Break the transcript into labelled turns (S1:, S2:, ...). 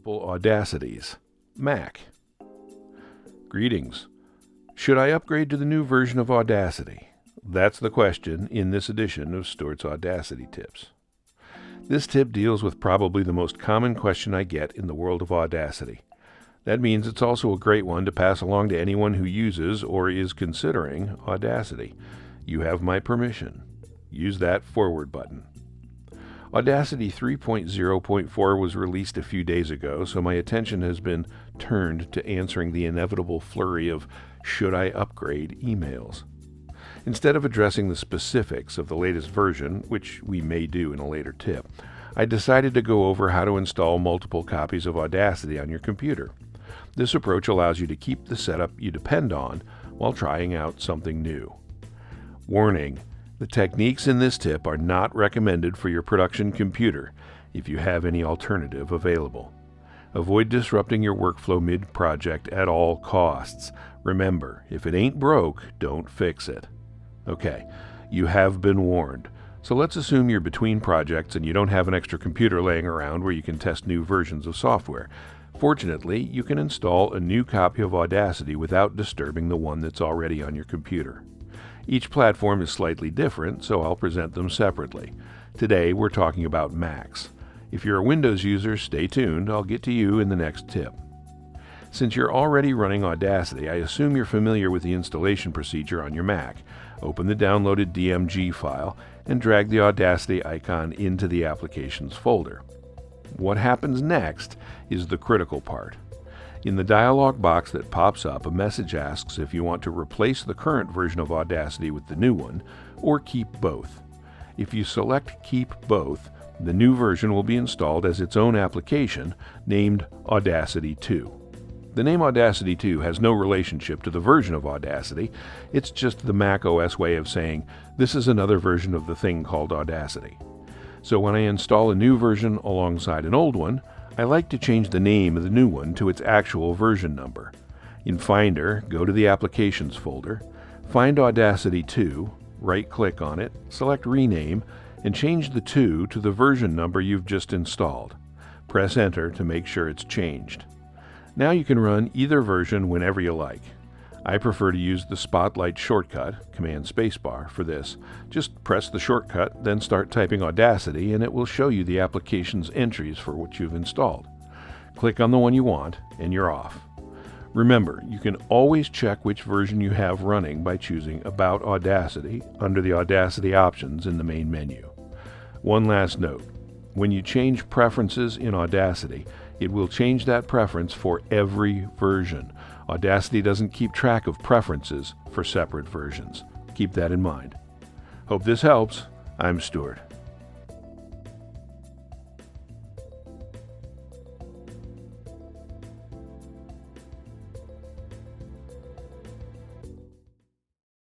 S1: multiple Audacities. Mac. Greetings. Should I upgrade to the new version of Audacity? That's the question in this edition of Stuart's Audacity Tips. This tip deals with probably the most common question I get in the world of Audacity. That means it's also a great one to pass along to anyone who uses or is considering Audacity. You have my permission. Use that forward button. Audacity 3.0.4 was released a few days ago, so my attention has been turned to answering the inevitable flurry of should I upgrade emails. Instead of addressing the specifics of the latest version, which we may do in a later tip, I decided to go over how to install multiple copies of Audacity on your computer. This approach allows you to keep the setup you depend on while trying out something new. Warning: the techniques in this tip are not recommended for your production computer if you have any alternative available. Avoid disrupting your workflow mid-project at all costs. Remember, if it ain't broke, don't fix it. Okay, you have been warned. So let's assume you're between projects and you don't have an extra computer laying around where you can test new versions of software. Fortunately, you can install a new copy of Audacity without disturbing the one that's already on your computer. Each platform is slightly different, so I'll present them separately. Today, we're talking about Macs. If you're a Windows user, stay tuned. I'll get to you in the next tip. Since you're already running Audacity, I assume you're familiar with the installation procedure on your Mac. Open the downloaded DMG file and drag the Audacity icon into the Applications folder. What happens next is the critical part. In the dialog box that pops up, a message asks if you want to replace the current version of Audacity with the new one, or keep both. If you select Keep Both, the new version will be installed as its own application named Audacity 2. The name Audacity 2 has no relationship to the version of Audacity. It's just the Mac OS way of saying this is another version of the thing called Audacity. So when I install a new version alongside an old one, I like to change the name of the new one to its actual version number. In Finder, go to the Applications folder, find Audacity 2, right-click on it, select Rename, and change the 2 to the version number you've just installed. Press Enter to make sure it's changed. Now you can run either version whenever you like. I prefer to use the Spotlight shortcut, Command Spacebar, for this. Just press the shortcut, then start typing Audacity, and it will show you the application's entries for what you've installed. Click on the one you want, and you're off. Remember, you can always check which version you have running by choosing About Audacity under the Audacity options in the main menu. One last note. When you change preferences in Audacity, it will change that preference for every version. Audacity doesn't keep track of preferences for separate versions. Keep that in mind. Hope this helps. I'm Stuart.